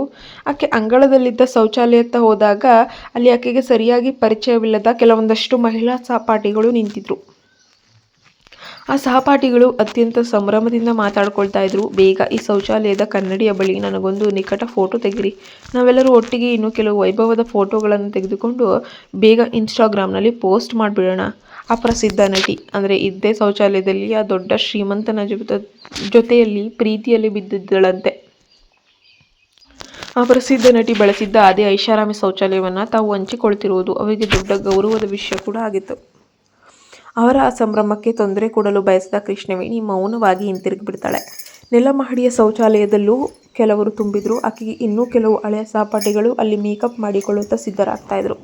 ಆಕೆ ಅಂಗಳದಲ್ಲಿದ್ದ ಶೌಚಾಲಯತ್ತ ಹೋದಾಗ ಅಲ್ಲಿ ಆಕೆಗೆ ಸರಿಯಾಗಿ ಪರಿಚಯವಿಲ್ಲದ ಕೆಲವೊಂದಷ್ಟು ಮಹಿಳಾ ಸಹಪಾಠಿಗಳು ನಿಂತಿದ್ರು. ಆ ಸಹಪಾಠಿಗಳು ಅತ್ಯಂತ ಸಂಭ್ರಮದಿಂದ ಮಾತಾಡ್ಕೊಳ್ತಾ ಇದ್ರು. ಬೇಗ ಈ ಶೌಚಾಲಯದ ಕನ್ನಡಿಯ ಬಳಿ ನನಗೊಂದು ನಿಕಟ ಫೋಟೋ ತೆಗಿರಿ. ನಾವೆಲ್ಲರೂ ಒಟ್ಟಿಗೆ ಇನ್ನೂ ಕೆಲವು ವೈಭವದ ಫೋಟೋಗಳನ್ನು ತೆಗೆದುಕೊಂಡು ಬೇಗ ಇನ್ಸ್ಟಾಗ್ರಾಮ್ನಲ್ಲಿ ಪೋಸ್ಟ್ ಮಾಡಿಬಿಡೋಣ. ಆ ಪ್ರಸಿದ್ಧ ನಟಿ ಅಂದರೆ ಇದ್ದೇ ಶೌಚಾಲಯದಲ್ಲಿ ಆ ದೊಡ್ಡ ಶ್ರೀಮಂತನ ಜೊತೆಯಲ್ಲಿ ಪ್ರೀತಿಯಲ್ಲಿ ಬಿದ್ದಿದ್ದಳಂತೆ. ಆ ಪ್ರಸಿದ್ಧ ನಟಿ ಬಳಸಿದ್ದ ಅದೇ ಐಷಾರಾಮಿ ಶೌಚಾಲಯವನ್ನು ತಾವು ಹಂಚಿಕೊಳ್ತಿರುವುದು ಅವರಿಗೆ ದೊಡ್ಡ ಗೌರವದ ವಿಷಯ ಕೂಡ ಆಗಿತ್ತು. ಅವರ ಆ ಸಂಭ್ರಮಕ್ಕೆ ತೊಂದರೆ ಕೊಡಲು ಬಯಸಿದ ಕೃಷ್ಣವೇಣಿ ಮೌನವಾಗಿ ಹಿಂತಿರುಗಿ ಬಿಡ್ತಾಳೆ. ನೆಲಮಹಡಿಯ ಶೌಚಾಲಯದಲ್ಲೂ ಕೆಲವರು ತುಂಬಿದ್ರು. ಆಕೆಗೆ ಇನ್ನೂ ಕೆಲವು ಹಳೆಯ ಸಹಪಾಠಿಗಳು ಅಲ್ಲಿ ಮೇಕಪ್ ಮಾಡಿಕೊಳ್ಳುತ್ತಾ ಸಿದ್ಧರಾಗ್ತಾ ಇದ್ರು.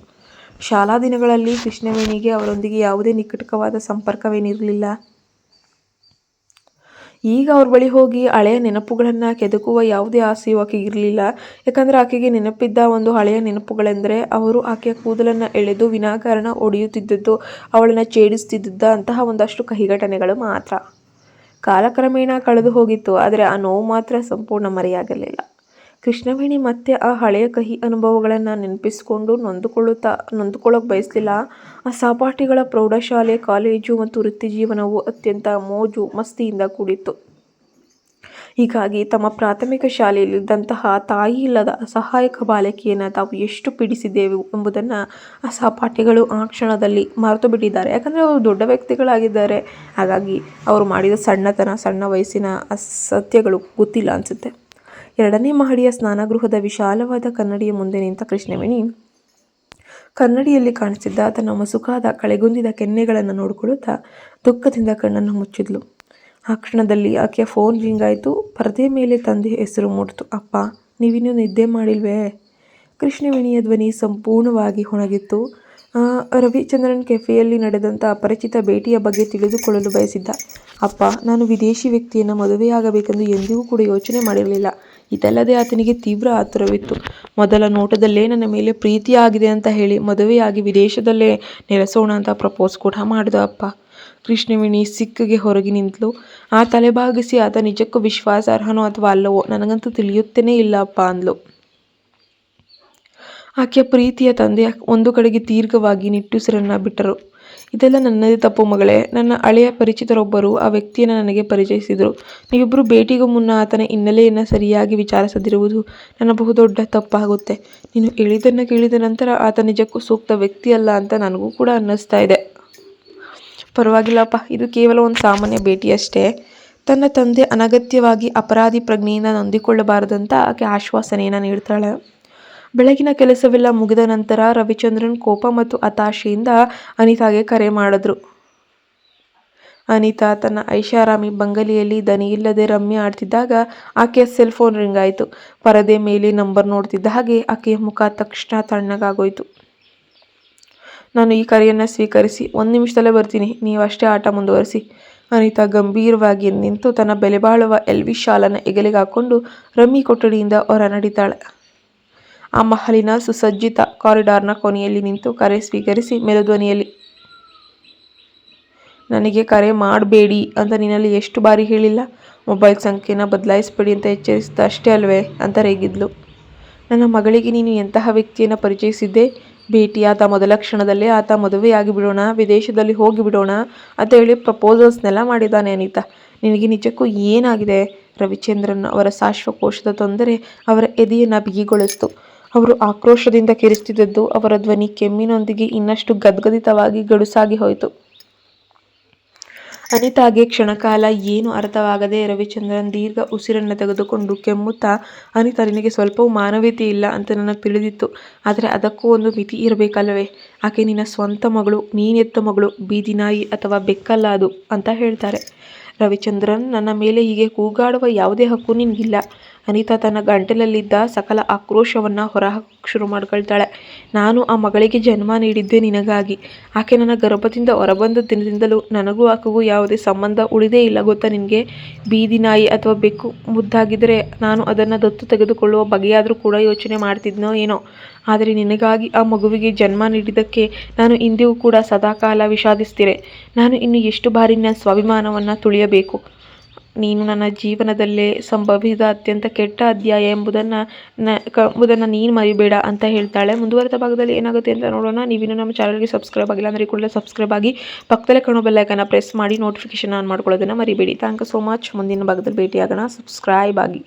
ಶಾಲಾ ದಿನಗಳಲ್ಲಿ ಕೃಷ್ಣವೇಣಿಗೆ ಅವರೊಂದಿಗೆ ಯಾವುದೇ ನಿಕಟವಾದ ಸಂಪರ್ಕವೇನಿರಲಿಲ್ಲ. ಈಗ ಅವ್ರ ಬಳಿ ಹೋಗಿ ಹಳೆಯ ನೆನಪುಗಳನ್ನು ಕೆದಕುವ ಯಾವುದೇ ಆಸೆಯೂ ಆಕೆಗೆ ಇರಲಿಲ್ಲ. ಯಾಕಂದರೆ ಆಕೆಗೆ ನೆನಪಿದ್ದ ಒಂದು ಹಳೆಯ ನೆನಪುಗಳೆಂದರೆ ಅವರು ಆಕೆಯ ಕೂದಲನ್ನು ಎಳೆದು ವಿನಾಕಾರಣ ಒಡೆಯುತ್ತಿದ್ದದ್ದು, ಅವಳನ್ನು ಛೇಡಿಸುತ್ತಿದ್ದ ಅಂತಹ ಒಂದಷ್ಟು ಕಹಿ ಘಟನೆಗಳು ಮಾತ್ರ. ಕಾಲಕ್ರಮೇಣ ಕಳೆದು ಹೋಗಿತ್ತು. ಆದರೆ ಆ ನೋವು ಮಾತ್ರ ಸಂಪೂರ್ಣ ಮರೆಯಾಗಲಿಲ್ಲ. ಕೃಷ್ಣವೇಣಿ ಮತ್ತೆ ಆ ಹಳೆಯ ಕಹಿ ಅನುಭವಗಳನ್ನು ನೆನಪಿಸಿಕೊಂಡು ನೊಂದುಕೊಳ್ಳೋಕೆ ಬಯಸಲಿಲ್ಲ. ಆ ಸಹಪಾಠಿಗಳ ಪ್ರೌಢಶಾಲೆ, ಕಾಲೇಜು ಮತ್ತು ವೃತ್ತಿ ಜೀವನವು ಅತ್ಯಂತ ಮೋಜು ಮಸ್ತಿಯಿಂದ ಕೂಡಿತ್ತು. ಹೀಗಾಗಿ ತಮ್ಮ ಪ್ರಾಥಮಿಕ ಶಾಲೆಯಲ್ಲಿದ್ದಂತಹ ತಾಯಿ ಇಲ್ಲದ ಅಸಹಾಯಕ ಬಾಲಕಿಯನ್ನು ತಾವು ಎಷ್ಟು ಪೀಡಿಸಿದ್ದೇವೆ ಎಂಬುದನ್ನು ಆ ಸಹಪಾಠಿಗಳು ಆ ಕ್ಷಣದಲ್ಲಿ ಮರೆತು ಬಿಟ್ಟಿದ್ದಾರೆ. ಯಾಕಂದರೆ ಅವರು ದೊಡ್ಡ ವ್ಯಕ್ತಿಗಳಾಗಿದ್ದಾರೆ. ಹಾಗಾಗಿ ಅವರು ಮಾಡಿದ ಸಣ್ಣ ವಯಸ್ಸಿನ ಅಸತ್ಯಗಳು ಗೊತ್ತಿಲ್ಲ ಅನಿಸುತ್ತೆ. 2ನೇ ಮಹಡಿಯ ಸ್ನಾನಗೃಹದ ವಿಶಾಲವಾದ ಕನ್ನಡಿಯ ಮುಂದೆ ನಿಂತ ಕೃಷ್ಣವೇಣಿ ಕನ್ನಡಿಯಲ್ಲಿ ಕಾಣಿಸಿದ್ದ ತನ್ನ ಮಸುಕಾದ ಕಳೆಗುಂದಿದ ಕೆನ್ನೆಗಳನ್ನು ನೋಡಿಕೊಳ್ಳುತ್ತಾ ದುಃಖದಿಂದ ಕಣ್ಣನ್ನು ಮುಚ್ಚಿದ್ಲು. ಆ ಕ್ಷಣದಲ್ಲಿ ಆಕೆಯ ಫೋನ್ ರಿಂಗ್ ಆಯಿತು. ಪರದೆ ಮೇಲೆ ತಂದೆಯ ಹೆಸರು ಮೂಡಿತು. ಅಪ್ಪ, ನೀವಿನ್ನೂ ನಿದ್ದೆ ಮಾಡಿಲ್ವೇ? ಕೃಷ್ಣವೇಣಿಯ ಧ್ವನಿ ಸಂಪೂರ್ಣವಾಗಿ ಹೊಣಗಿತ್ತು. ರವಿಚಂದ್ರನ್ ಕೆಫೆಯಲ್ಲಿ ನಡೆದಂಥ ಅಪರಿಚಿತ ಭೇಟಿಯ ಬಗ್ಗೆ ತಿಳಿದುಕೊಳ್ಳಲು ಬಯಸಿದ್ದ. ಅಪ್ಪ, ನಾನು ವಿದೇಶಿ ವ್ಯಕ್ತಿಯನ್ನು ಮದುವೆಯಾಗಬೇಕೆಂದು ಎಂದಿಗೂ ಕೂಡ ಯೋಚನೆ ಮಾಡಿರಲಿಲ್ಲ. ಇದಲ್ಲದೆ ಆತನಿಗೆ ತೀವ್ರ ಆತುರವಿತ್ತು. ಮೊದಲ ನೋಟದಲ್ಲೇ ನನ್ನ ಮೇಲೆ ಪ್ರೀತಿಯಾಗಿದೆ ಅಂತ ಹೇಳಿ ಮದುವೆಯಾಗಿ ವಿದೇಶದಲ್ಲೇ ನೆಲೆಸೋಣ ಅಂತ ಪ್ರಪೋಸ್ ಕೂಡ ಮಾಡಿದ ಅಪ್ಪ. ಕೃಷ್ಣವೇಣಿ ಸಿಕ್ಕಿಗೆ ಹೊರಗೆ ನಿಂತಳು. ಆ ತಲೆಬಾಗಿಸಿ ಆತ ನಿಜಕ್ಕೂ ವಿಶ್ವಾಸಾರ್ಹನೋ ಅಥವಾ ಅಲ್ಲವೋ ನನಗಂತೂ ತಿಳಿಯುತ್ತೇನೇ ಇಲ್ಲ ಅಪ್ಪ ಅಂದ್ಲು. ಆಕೆಯ ಪ್ರೀತಿಯ ತಂದೆ ಒಂದು ಕಡೆಗೆ ದೀರ್ಘವಾಗಿ ನಿಟ್ಟುಸಿರನ್ನು ಬಿಟ್ಟರು. ಇದೆಲ್ಲ ನನ್ನದೇ ತಪ್ಪು ಮಗಳೇ. ನನ್ನ ಹಳೆಯ ಪರಿಚಿತರೊಬ್ಬರು ಆ ವ್ಯಕ್ತಿಯನ್ನು ನನಗೆ ಪರಿಚಯಿಸಿದರು. ನೀವಿಬ್ಬರು ಭೇಟಿಗೂ ಮುನ್ನ ಆತನ ಹಿನ್ನೆಲೆಯನ್ನು ಸರಿಯಾಗಿ ವಿಚಾರಿಸದಿರುವುದು ನನ್ನ ಬಹುದೊಡ್ಡ ತಪ್ಪಾಗುತ್ತೆ. ನೀನು ಹೇಳಿದ್ದನ್ನು ಕೇಳಿದ ನಂತರ ಆತ ನಿಜಕ್ಕೂ ಸೂಕ್ತ ವ್ಯಕ್ತಿ ಅಲ್ಲ ಅಂತ ನನಗೂ ಕೂಡ ಅನ್ನಿಸ್ತಾ ಇದೆ. ಪರವಾಗಿಲ್ಲಪ್ಪ, ಇದು ಕೇವಲ ಒಂದು ಸಾಮಾನ್ಯ ಭೇಟಿಯಷ್ಟೇ. ತನ್ನ ತಂದೆ ಅನಗತ್ಯವಾಗಿ ಅಪರಾಧಿ ಪ್ರಜ್ಞೆಯಿಂದ ನೊಂದಿಕೊಳ್ಳಬಾರದಂತ ಆಕೆ ಆಶ್ವಾಸನೆಯನ್ನು ನೀಡ್ತಾಳೆ. ಬೆಳಗಿನ ಕೆಲಸವೆಲ್ಲ ಮುಗಿದ ನಂತರ ರವಿಚಂದ್ರನ್ ಕೋಪ ಮತ್ತು ಹತಾಶೆಯಿಂದ ಅನಿತಾಗೆ ಕರೆ ಮಾಡಿದ್ರು. ಅನಿತಾ ತನ್ನ ಐಷಾರಾಮಿ ಬಂಗಲೆಯಲ್ಲಿ ದನಿಯಿಲ್ಲದೆ ರಮ್ಮಿ ಆಡ್ತಿದ್ದಾಗ ಆಕೆಯ ಸೆಲ್ ಫೋನ್ ರಿಂಗ್ ಆಯಿತು. ಪರದೆ ಮೇಲೆ ನಂಬರ್ ನೋಡ್ತಿದ್ದ ಹಾಗೆ ಆಕೆಯ ಮುಖ ತಕ್ಷಣ ತಣ್ಣಗಾಗೋಯ್ತು. ನಾನು ಈ ಕರೆಯನ್ನು ಸ್ವೀಕರಿಸಿ 1 ನಿಮಿಷದಲ್ಲೇ ಬರ್ತೀನಿ, ನೀವಷ್ಟೇ ಆಟ ಮುಂದುವರಿಸಿ. ಅನಿತಾ ಗಂಭೀರವಾಗಿ ನಿಂತು ತನ್ನ ಬೆಲೆಬಾಳುವ ಎಲ್ವಿ ಶಾಲನ್ನು ಹೆಗಲಿಗೆ ಹಾಕ್ಕೊಂಡು ರಮ್ಮಿ ಕೊಠಡಿಯಿಂದ ಹೊರ ನಡೀತಾಳೆ. ಆ ಮಹಲಿನ ಸುಸಜ್ಜಿತ ಕಾರಿಡಾರ್ನ ಕೊನೆಯಲ್ಲಿ ನಿಂತು ಕರೆ ಸ್ವೀಕರಿಸಿ ಮೆಲುಧ್ವನಿಯಲ್ಲಿ, ನನಗೆ ಕರೆ ಮಾಡಬೇಡಿ ಅಂತ ನಿನ್ನಲ್ಲಿ ಎಷ್ಟು ಬಾರಿ ಹೇಳಿಲ್ಲ? ಮೊಬೈಲ್ ಸಂಖ್ಯೆನ ಬದಲಾಯಿಸಬೇಡಿ ಅಂತ ಎಚ್ಚರಿಸಿದ ಅಷ್ಟೇ ಅಲ್ವೇ ಅಂತ ರೇಗಿದ್ಲು. ನನ್ನ ಮಗಳಿಗೆ ನೀನು ಎಂತಹ ವ್ಯಕ್ತಿಯನ್ನು ಪರಿಚಯಿಸಿದ್ದೆ? ಭೇಟಿಯಾದ ಮೊದಲ ಕ್ಷಣದಲ್ಲೇ ಆತ ಮದುವೆಯಾಗಿ ಬಿಡೋಣ, ವಿದೇಶದಲ್ಲಿ ಹೋಗಿ ಬಿಡೋಣ ಅಂತ ಹೇಳಿ ಪ್ರಪೋಸಲ್ಸ್ನೆಲ್ಲ ಮಾಡಿದ್ದಾನೆ ಅನಿತಾ. ನಿನಗೆ ನಿಜಕ್ಕೂ ಏನಾಗಿದೆ? ರವಿಚಂದ್ರನ್ ಅವರ ಶ್ವಾಸಕೋಶದ ತೊಂದರೆ ಅವರ ಎದೆಯನ್ನು ಬಿಗಿಗೊಳಿಸಿತು. ಅವರು ಆಕ್ರೋಶದಿಂದ ಕಿರಿಸ್ತಿದ್ದದ್ದು ಅವರ ಧ್ವನಿ ಕೆಮ್ಮಿನೊಂದಿಗೆ ಇನ್ನಷ್ಟು ಗದ್ಗದಿತವಾಗಿ ಗಡುಸಾಗಿ ಹೋಯಿತು. ಅನಿತಾಗೆ ಕ್ಷಣಕಾಲ ಏನು ಅರ್ಥವಾಗದೆ ರವಿಚಂದ್ರನ್ ದೀರ್ಘ ಉಸಿರನ್ನು ತೆಗೆದುಕೊಂಡು ಕೆಮ್ಮುತ್ತಾ, ಅನಿತಾ, ನಿನಗೆ ಸ್ವಲ್ಪವೂ ಮಾನವೀಯತೆ ಇಲ್ಲ ಅಂತ ನನಗೆ ತಿಳಿದಿತ್ತು. ಆದರೆ ಅದಕ್ಕೂ ಒಂದು ಮಿತಿ ಇರಬೇಕಲ್ಲವೇ? ಆಕೆ ನಿನ್ನ ಸ್ವಂತ ಮಗಳು, ನೀನೆತ್ತ ಮಗಳು, ಬೀದಿ ನಾಯಿ ಅಥವಾ ಬೆಕ್ಕಲ್ಲ ಅದು ಅಂತ ಹೇಳ್ತಾರೆ. ರವಿಚಂದ್ರನ್, ನನ್ನ ಮೇಲೆ ಹೀಗೆ ಕೂಗಾಡುವ ಯಾವುದೇ ಹಕ್ಕು ನಿನಗಿಲ್ಲ. ಅನಿತಾ ತನ್ನ ಗಂಟಲಲ್ಲಿದ್ದ ಸಕಲ ಆಕ್ರೋಶವನ್ನು ಹೊರಹಾಕಕ್ಕೆ ಶುರು ಮಾಡ್ಕೊಳ್ತಾಳೆ. ನಾನು ಆ ಮಗಳಿಗೆ ಜನ್ಮ ನೀಡಿದ್ದೆ ನಿನಗಾಗಿ. ಆಕೆ ನನ್ನ ಗರ್ಭದಿಂದ ಹೊರಬಂದ ದಿನದಿಂದಲೂ ನನಗೂ ಆಕೆಗೂ ಯಾವುದೇ ಸಂಬಂಧ ಉಳಿದೇ ಇಲ್ಲ ಗೊತ್ತಾ ನಿನಗೆ? ಬೀದಿ ನಾಯಿ ಅಥವಾ ಬೆಕ್ಕು ಮುದ್ದಾಗಿದ್ದರೆ ನಾನು ಅದನ್ನು ದತ್ತು ತೆಗೆದುಕೊಳ್ಳುವ ಬಗೆಯಾದರೂ ಕೂಡ ಯೋಚನೆ ಮಾಡ್ತಿದ್ನೋ ಏನೋ. ಆದರೆ ನಿನಗಾಗಿ ಆ ಮಗುವಿಗೆ ಜನ್ಮ ನೀಡಿದ್ದಕ್ಕೆ ನಾನು ಇಂದಿಗೂ ಕೂಡ ಸದಾಕಾಲ ವಿಷಾದಿಸ್ತಿರೆ. ನಾನು ಇನ್ನು ಎಷ್ಟು ಬಾರಿ ನನ್ನ ಸ್ವಾಭಿಮಾನವನ್ನು ತುಳಿಯಬೇಕು? ನೀನು ನನ್ನ ಜೀವನದಲ್ಲೇ ಸಂಭವಿಸಿದ ಅತ್ಯಂತ ಕೆಟ್ಟ ಅಧ್ಯಾಯ ಎಂಬುದನ್ನು ನೀನು ಮರಿಬೇಡ ಅಂತ ಹೇಳ್ತಾಳೆ. ಮುಂದುವರೆದ ಭಾಗದಲ್ಲಿ ಏನಾಗುತ್ತೆ ಅಂತ ನೋಡೋಣ. ನೀವಿನ್ನೂ ನಮ್ಮ ಚಾನಲ್ಗೆ ಸಬ್ಸ್ಕ್ರೈಬ್ ಆಗಿಲ್ಲ ಅಂದರೆ ಕೂಡಲೇ ಸಬ್ಸ್ಕ್ರೈಬ್ ಆಗಿ ಪಕ್ಕದಲ್ಲೇ ಕಾಣೋ ಬೆಲ್ ಐಕಾನ್ನ ಪ್ರೆಸ್ ಮಾಡಿ ನೋಟಿಫಿಕೇಶನ್ ಆನ್ ಮಾಡ್ಕೊಳ್ಳೋದನ್ನು ಮರಿಬೇಡಿ. Thank you so much. ಮುಂದಿನ ಭಾಗದಲ್ಲಿ ಭೇಟಿಯಾಗೋಣ. ಸಬ್ಸ್ಕ್ರೈಬ್ ಆಗಿ.